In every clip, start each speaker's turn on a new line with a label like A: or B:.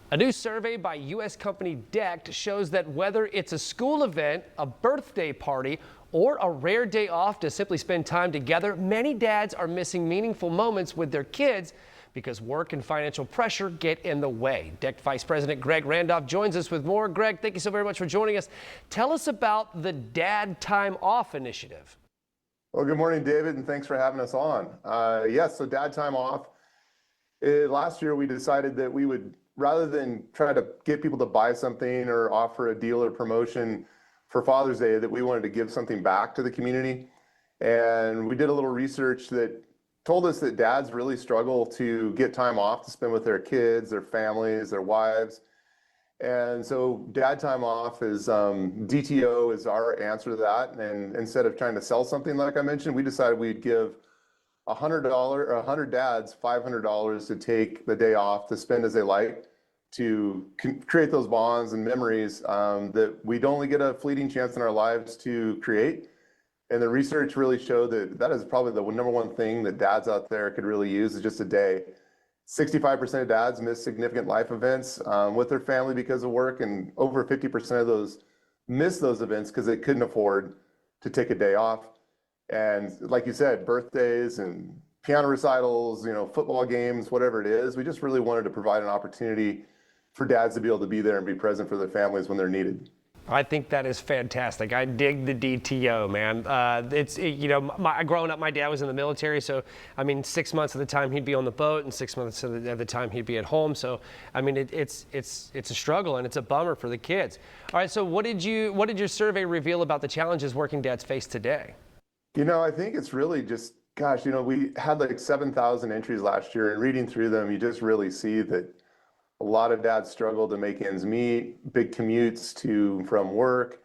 A: A new survey by U.S. company DECT shows that whether it's a school event, a birthday party, or a rare day off to simply spend time together, many dads are missing meaningful moments with their kids because work and financial pressure get in the way. DECT Vice President Greg Randolph joins us with more. Greg, thank you so very much for joining us. Tell us about the Dad Time Off initiative.
B: Well, good morning, David, and thanks for having us on. Yes, so Dad Time Off. Last year, we decided that we would, rather than try to get people to buy something or offer a deal or promotion for Father's Day, that we wanted to give something back to the community. And we did a little research that told us that dads really struggle to get time off to spend with their kids, their families, their wives. And so Dad Time Off is, DTO is our answer to that. And instead of trying to sell something, like I mentioned, we decided we'd give $100 dads $500 to take the day off to spend as they like, to create those bonds and memories that we'd only get a fleeting chance in our lives to create. And the research really showed that that is probably the number one thing that dads out there could really use, is just a day. 65% of dads miss significant life events with their family because of work, and over 50% of those miss those events because they couldn't afford to take a day off. And like you said, birthdays and piano recitals, football games, whatever it is, we just really wanted to provide an opportunity for dads to be able to be there and be present for their families when they're needed.
A: I think that is fantastic. I dig the DTO, man. Growing up, my dad was in the military, so 6 months of the time he'd be on the boat, and 6 months of the time he'd be at home. So it's a struggle, and it's a bummer for the kids. All right, so what did your survey reveal about the challenges working dads face today?
B: I think it's really just, we had like 7,000 entries last year, and reading through them, you just really see that a lot of dads struggle to make ends meet, big commutes from work.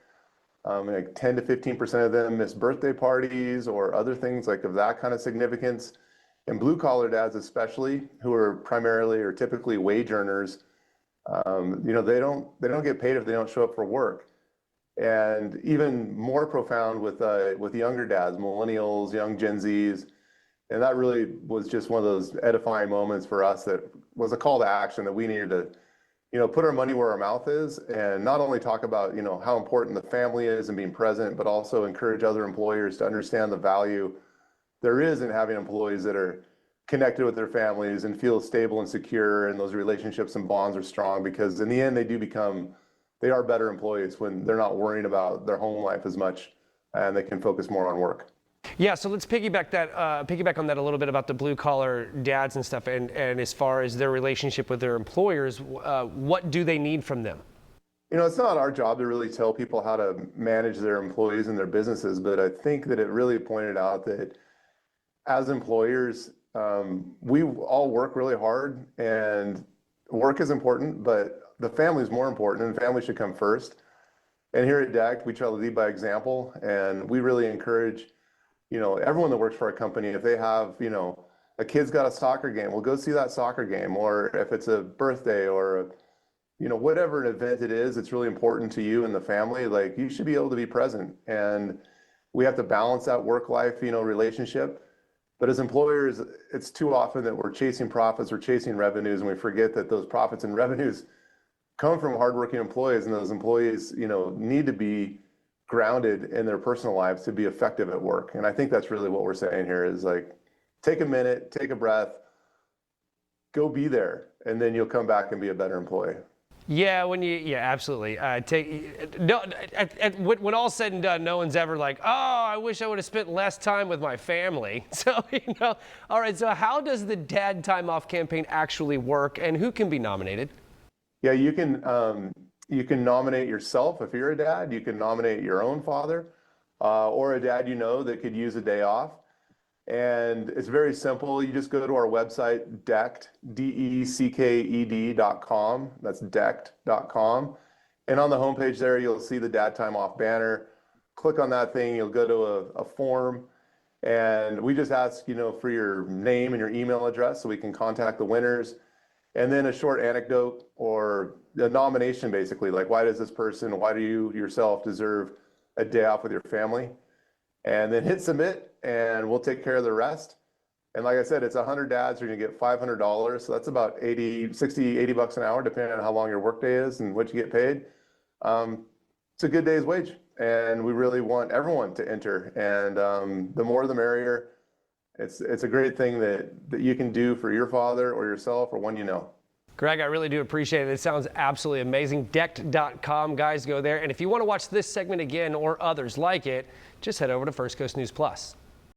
B: Like 10 to 15% of them miss birthday parties or other things like of that kind of significance. And blue collar dads especially, who are primarily or typically wage earners, they don't get paid if they don't show up for work. And even more profound with younger dads, millennials, young Gen Zs. And that really was just one of those edifying moments for us that was a call to action that we needed to, put our money where our mouth is, and not only talk about, how important the family is and being present, but also encourage other employers to understand the value there is in having employees that are connected with their families and feel stable and secure, and those relationships and bonds are strong, because in the end they are better employees when they're not worrying about their home life as much, and they can focus more on work.
A: Yeah, so let's piggyback on that a little bit about the blue collar dads and stuff, and as far as their relationship with their employers, what do they need from them?
B: It's not our job to really tell people how to manage their employees and their businesses, but I think that it really pointed out that as employers, we all work really hard, and work is important, but the family is more important, and family should come first. And here at DECT, we try to lead by example, and we really encourage everyone that works for our company, if they have, a kid's got a soccer game, we'll go see that soccer game. Or if it's a birthday or, whatever an event it is, it's really important to you and the family, like you should be able to be present. And we have to balance that work-life, relationship. But as employers, it's too often that we're chasing profits, we're chasing revenues, and we forget that those profits and revenues come from hardworking employees, and those employees, need to be grounded in their personal lives to be effective at work. And I think that's really what we're saying here is like, take a minute, take a breath, go be there, and then you'll come back and be a better employee.
A: Yeah, absolutely. When all's said and done, no one's ever like, oh, I wish I would have spent less time with my family. So, all right, so how does the Dad Time Off campaign actually work, and who can be nominated?
B: Yeah, you can nominate yourself if you're a dad. You can nominate your own father or a dad that could use a day off. And it's very simple. You just go to our website, DECT, DECKED.com. That's DECT.com. And on the homepage there, you'll see the Dad Time Off banner. Click on that thing. You'll go to a form. And we just ask, for your name and your email address so we can contact the winners. And then a short anecdote or a nomination, basically, like why do you yourself deserve a day off with your family? And then hit submit, and we'll take care of the rest. And like I said, it's 100 dads are going to get $500. So that's about 80 bucks an hour, depending on how long your workday is and what you get paid. It's a good day's wage. And we really want everyone to enter. And the more the merrier. It's a great thing that you can do for your father or yourself or one you know.
A: Greg, I really do appreciate it. It sounds absolutely amazing. Decked.com, guys, go there. And if you want to watch this segment again or others like it, just head over to First Coast News Plus.